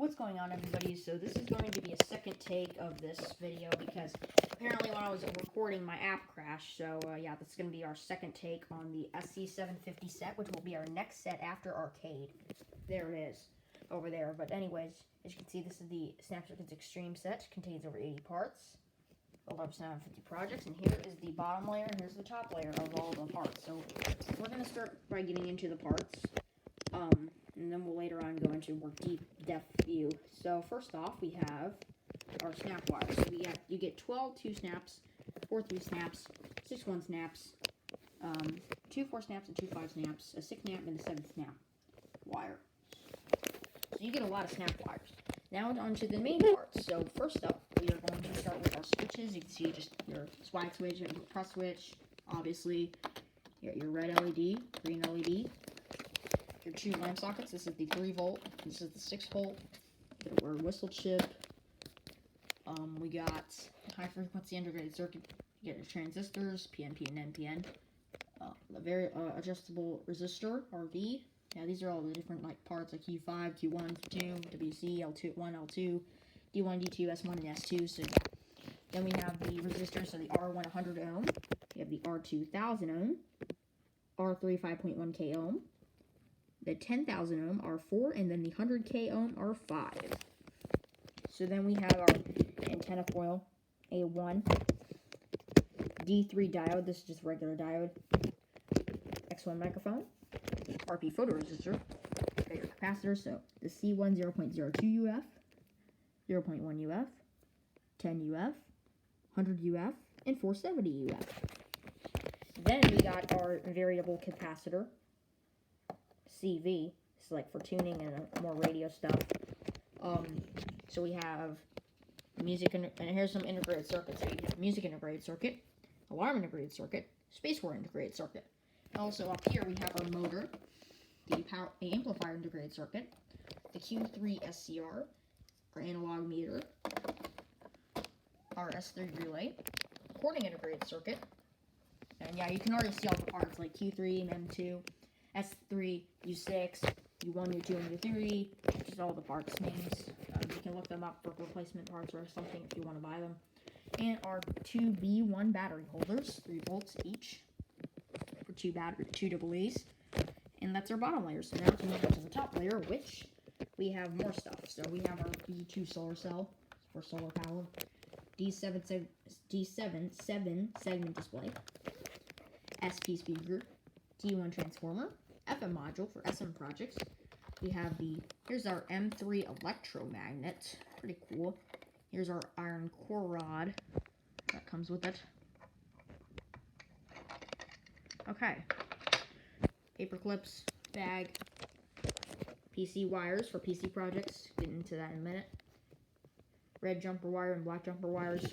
What's going on, everybody? So this is going to be a second take of this video because apparently when I was recording my app crashed. So yeah, this is going to be our second take on the SC-750 set, which will be our next set after Arcade. There it is, over there. But anyways, as you can see, this is the Snapcircuits Extreme set. Contains over 80 parts, over 750 projects, and here is the bottom layer, and here's the top layer of all the parts. So we're going to start by getting into the parts. And then we'll later on go into more deep-depth view. So first off, we have our snap wires. So you get 12 2 snaps, 4 3 snaps, 6 1 snaps, 2 4 snaps, and 2 5 snaps, a 6 snap, and a 7 snap wire. So you get a lot of snap wires. Now onto the main parts. So first up, we are going to start with our switches. You can see just your swag switch, your press switch, obviously. You got your red LED, green LED. Your 2 lamp sockets. This is the 3 volt. This is the 6 volt. Our whistle chip. We got high frequency integrated circuit. You get your transistors, PNP and NPN. The very adjustable resistor, RV. Yeah, these are all the different parts like Q5, Q1, Q2, WC, L2, L2, D1, D2, S1, and S2. So yeah. Then we have the resistors, so the R1 100 ohm. We have the R2 1000 ohm, R3 5.1K ohm. The 10,000 ohm R4, and then the 100K ohm R5. So then we have our antenna foil, A1, D3 diode, this is just regular diode, X1 microphone, RP photoresistor, your capacitor, so the C1 0.02 UF, 0.1 UF, 10 UF, 100 UF, and 470 UF. Then we got our variable capacitor, CV. It's like for tuning and more radio stuff. So we have music, and here's some integrated circuits. So you have music integrated circuit, alarm integrated circuit, spaceport integrated circuit. Also up here we have our motor, the amplifier integrated circuit, the Q3 SCR, our analog meter, our S3 relay, recording integrated circuit, and yeah, you can already see all the parts like Q3 and M2. S3, U6, U1, U2, and U3, just all the parts names. You can look them up for replacement parts or something if you want to buy them. And our 2 B1 battery holders, 3 volts each, for 2 AA's. And that's our bottom layer. So now to move on to the top layer, which we have more stuff. So we have our B2 solar cell for solar power, D7 segment display, SP speaker, T1 transformer, FM module for SM projects. We have here's our M3 electromagnet, pretty cool. Here's our iron core rod that comes with it. Okay, paper clips, bag, PC wires for PC projects, get into that in a minute. Red jumper wire and black jumper wires.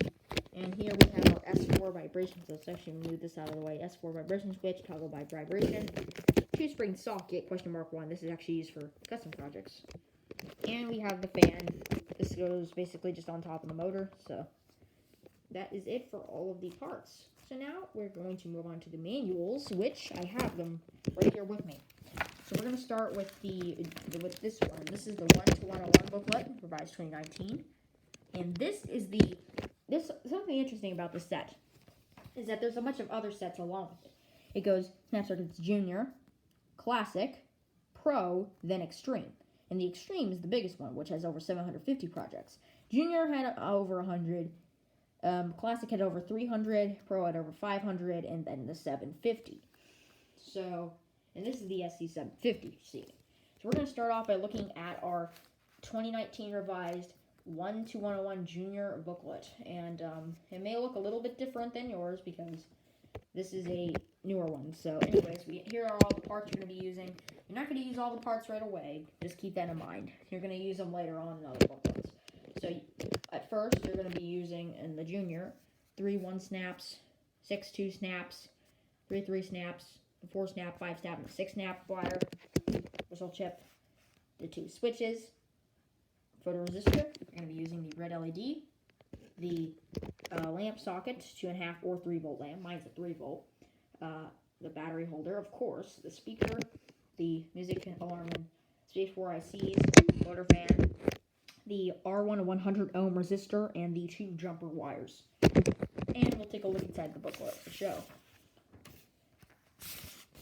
And here we have our S4 vibration, so let's actually move this out of the way. S4 vibration switch, toggle by vibration. 2-spring socket, !1. This is actually used for custom projects. And we have the fan. This goes basically just on top of the motor. So that is it for all of the parts. So now we're going to move on to the manuals, which I have them right here with me. So we're going to start with with this one. This is the 1-to-101 booklet, revised 2019. And this is something interesting about this set is that there's a bunch of other sets along with it. It goes Snapcircuits Junior, Classic, Pro, then Extreme. And the Extreme is the biggest one, which has over 750 projects. Junior had over 100, Classic had over 300, Pro had over 500, and then the 750. So, and this is the SC-750, you see. So we're going to start off by looking at our 2019 revised 1-to-101 Junior booklet, and it may look a little bit different than yours because this is a newer one. So anyways, here are all the parts you're going to be using. You're not going to use all the parts right away, just keep that in mind. You're going to use them later on in other booklets. So at first, you're going to be using, in the Junior, 3 1 snaps, 6 2 snaps, 3 3 snaps, 4 snap, 5 snap, and 6 snap wire, whistle chip, the 2 switches, photoresistor. We're going to be using the red LED, the lamp socket, 2.5 or 3 volt lamp. Mine's a 3 volt. The battery holder, of course, the speaker, the music alarm and space 4 ICs, motor fan, the R1 100 ohm resistor, and the 2 jumper wires. And we'll take a look inside the booklet to show.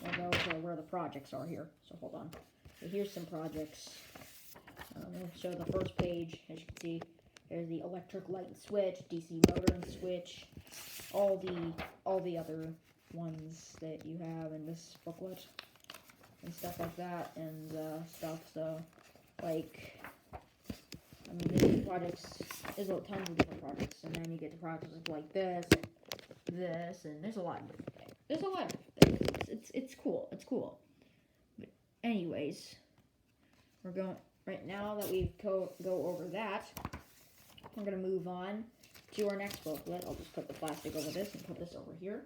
We'll go to where the projects are here. So hold on. So here's some projects. We'll show the first page. As you can see, there's the electric light and switch, DC motor and switch, all the other ones that you have in this booklet and stuff like that, and stuff. So like, I mean, there's projects. There's tons of different projects, and then you get to projects like this, and there's a lot of different things. There's a lot of different things. It's cool. It's cool. But anyways, we're going right now that we've go over that. We're gonna move on to our next booklet. I'll just put the plastic over this and put this over here,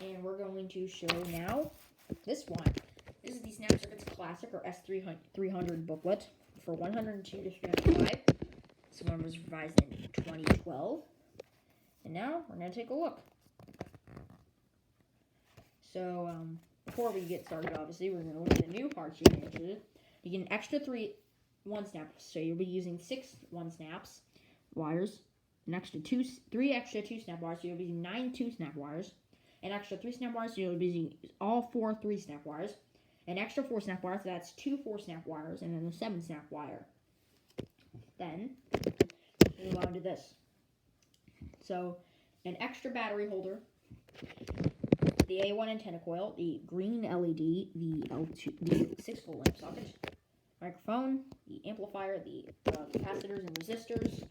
and we're going to show now this one. This is the Snapcircuits Classic or S300 booklet for 102 to 305. This one was revised in 2012. And now we're going to take a look. So, before we get started, obviously, we're going to look at the new parts you can include. You get an extra 3 1-snaps. So you'll be using 6 1-snaps wires, an extra 3 extra 2-snap wires. So you'll be using 9 2-snap wires. An extra 3 snap wires. So you'll be using all 4 3-snap wires. An extra 4 snap wires, so that's 2 4-snap wires, and then a 7-snap wire. Then, move on to this. So, an extra battery holder, the A1 antenna coil, the green LED, the L2, the 6-volt lamp socket, microphone, the amplifier, the capacitors and resistors,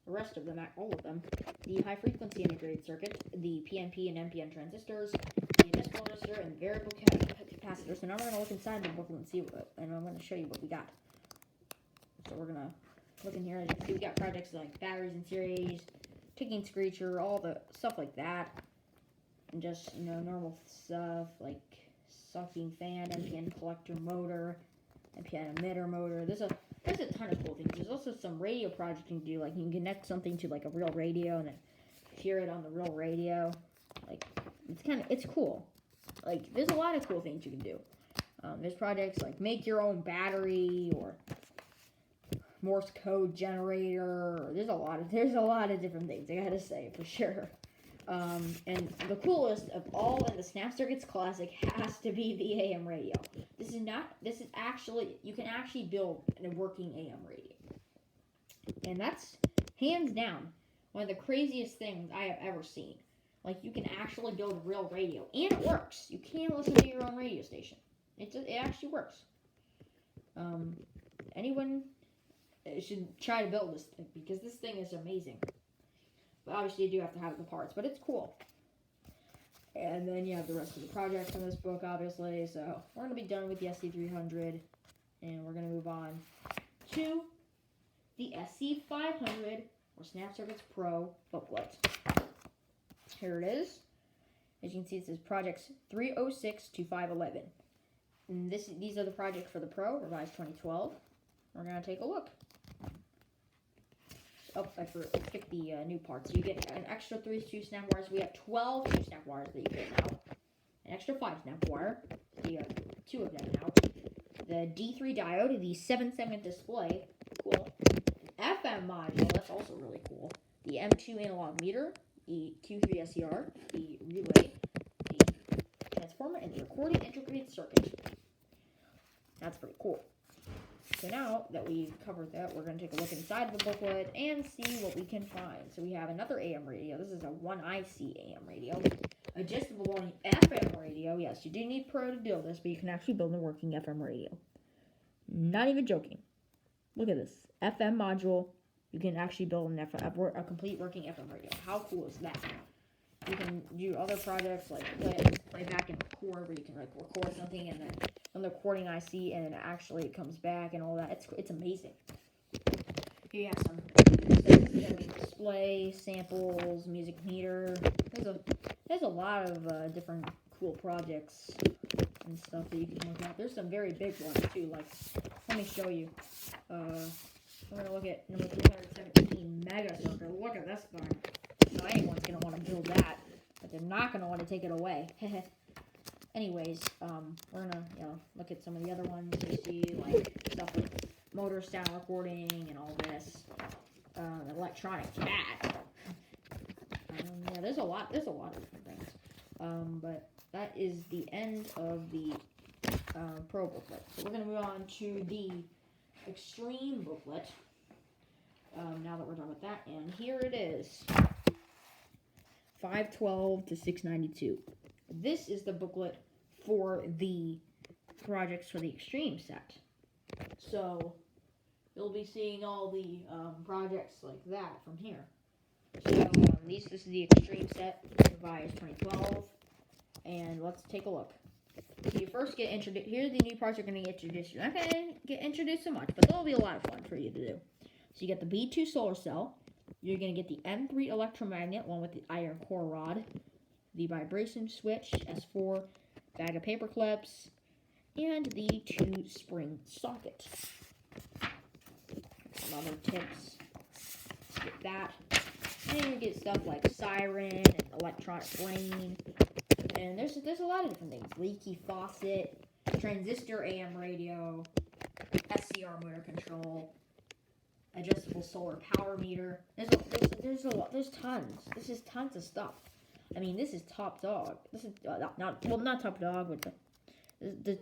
the rest of them, all of them, the high-frequency integrated circuit, the PNP and NPN transistors, the municipal resistor, and variable capacitor. So now we're going to look inside the booklet and see and I'm going to show you what we got. So we're going to look in here. As you can see, we got projects like batteries in series, ticking screecher, all the stuff like that, and just, you know, normal stuff like sucking fan, NPN collector motor, NPN emitter motor. There's a ton of cool things. There's also some radio projects you can do, like you can connect something to like a real radio and then hear it on the real radio. Like, it's cool. Like, there's a lot of cool things you can do. There's projects like make your own battery or Morse code generator. There's a lot of different things, I gotta say, for sure. And the coolest of all in the Snapcircuits Classic has to be the AM radio. This is actually, you can actually build a working AM radio. And that's, hands down, one of the craziest things I have ever seen. Like, you can actually build a real radio. And it works. You can listen to your own radio station. It actually works. Anyone should try to build this thing, because this thing is amazing. But obviously you do have to have the parts, but it's cool. And then you have the rest of the projects in this book, obviously. So we're going to be done with the SC-300, and we're going to move on to the SC-500 or Snapcircuits Pro booklet. Here it is. As you can see, it says projects 306 to 511. And these are the projects for the Pro, revised 2012. We're going to take a look. Oh, I skipped the new parts. So you get an extra 3 2-snap wires. We have 12 2-snap wires that you get now. An extra 5-snap wire. So you have 2 of them now. The D3 diode, the 7-segment display. Cool. An FM module. That's also really cool. The M2 analog meter. The Q3 SCR. The relay. The transformer. And the recording integrated circuit. That's pretty cool. So now that we've covered that, we're going to take a look inside the booklet and see what we can find. So we have another AM radio. This is a 1IC AM radio. Adjustable volume FM radio. Yes, you do need Pro to build this, but you can actually build a working FM radio. Not even joking. Look at this. FM module. You can actually build a complete working FM radio. How cool is that? You can do other projects like play back and record, where you can like record something and then on the recording IC, and then actually it comes back and all that. It's amazing. Here you have some display, samples, music meter. There's a lot of different cool projects and stuff that you can look at. There's some very big ones too. Like, let me show you. We're gonna look at number 317 mega circuit. Look at this thing. So anyone's gonna want to build that, but they're not gonna want to take it away. Anyways, we're gonna look at some of the other ones. You see like stuff like motor solar style recording and all this. Electronic cat. Yeah, there's a lot of different things. But that is the end of the Pro booklet. So we're going to move on to the Extreme booklet. Now that we're done with that, and here it is. 512 to 692. This is the booklet for the projects for the Extreme set. So you'll be seeing all the projects like that from here. So this is the Extreme set revised 2012, and let's take a look. So you first get introduced. Here are the new parts you're going to get introduced. You're not going to get introduced so much, but they'll be a lot of fun for you to do. So you get the B2 solar cell. You're going to get the M3 electromagnet, one with the iron core rod, the vibration switch, S4 bag of paper clips, and the 2 spring socket. Some other tips. Get that. And you get stuff like siren and electronic brain. And there's a lot of different things. Leaky faucet, transistor AM radio, SCR motor control, adjustable solar power meter. There's tons. This is tons of stuff. I mean, this is top dog. This is not top dog, but the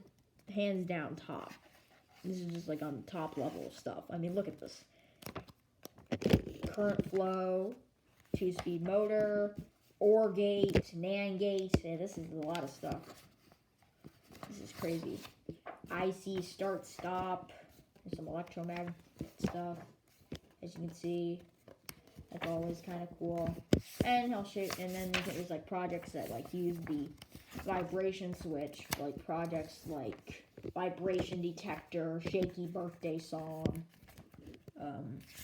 hands down top. This is just like on the top level of stuff. I mean, look at this. Current flow, 2-speed motor, OR gate, NAND gate. Yeah, this is a lot of stuff. This is crazy. IC start stop. There's some electromagnet stuff. As you can see, that's always kind of cool. And he'll show. And then there's like projects that like use the vibration switch, like projects like vibration detector, shaky birthday song,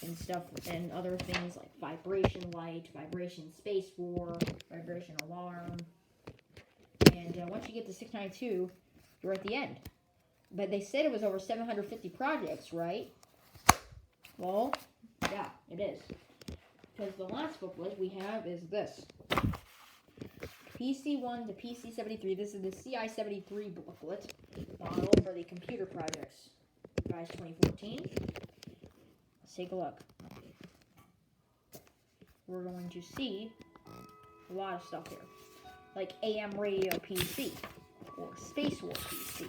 and stuff, and other things like vibration light, vibration space war, vibration alarm. And once you get to 692, you're at the end. But they said it was over 750 projects, right? Well, yeah, it is. Because the last booklet we have is this. PC1 to PC73. This is the CI73 booklet model for the computer projects. Guys, 2014. Let's take a look. We're going to see a lot of stuff here. Like AM radio PC or Space War PC.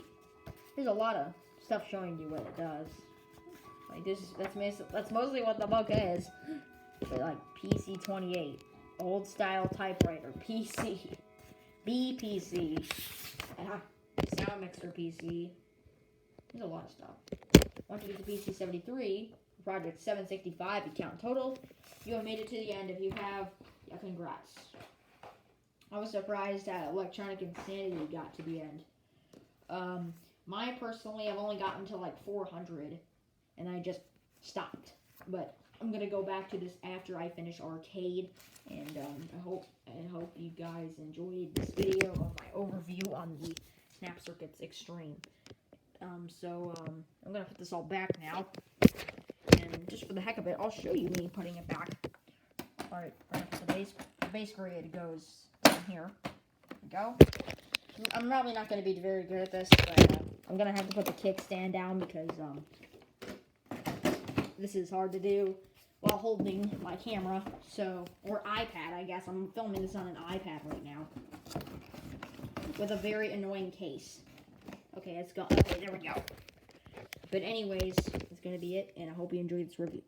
There's a lot of stuff showing you what it does. Like that's mostly what the book is. But like PC28, old style typewriter, PC, BPC, sound mixer PC. There's a lot of stuff. Once you get to PC73, project 765, you count total. You have made it to the end. If you have, yeah, congrats. I was surprised that Electronic Insanity got to the end. Mine personally, I've only gotten to like 400, and I just stopped. But I'm gonna go back to this after I finish Arcade, and I hope you guys enjoyed this video of my overview on the Snap Circuits Extreme. I'm gonna put this all back now, and just for the heck of it, I'll show you me putting it back. All right, the base grid goes in here. There we go. I'm probably not going to be very good at this, but I'm going to have to put the kickstand down because this is hard to do while holding my camera, or iPad, I guess. I'm filming this on an iPad right now with a very annoying case. Okay, it's gone. Okay, there we go. But anyways, that's going to be it, and I hope you enjoyed this review.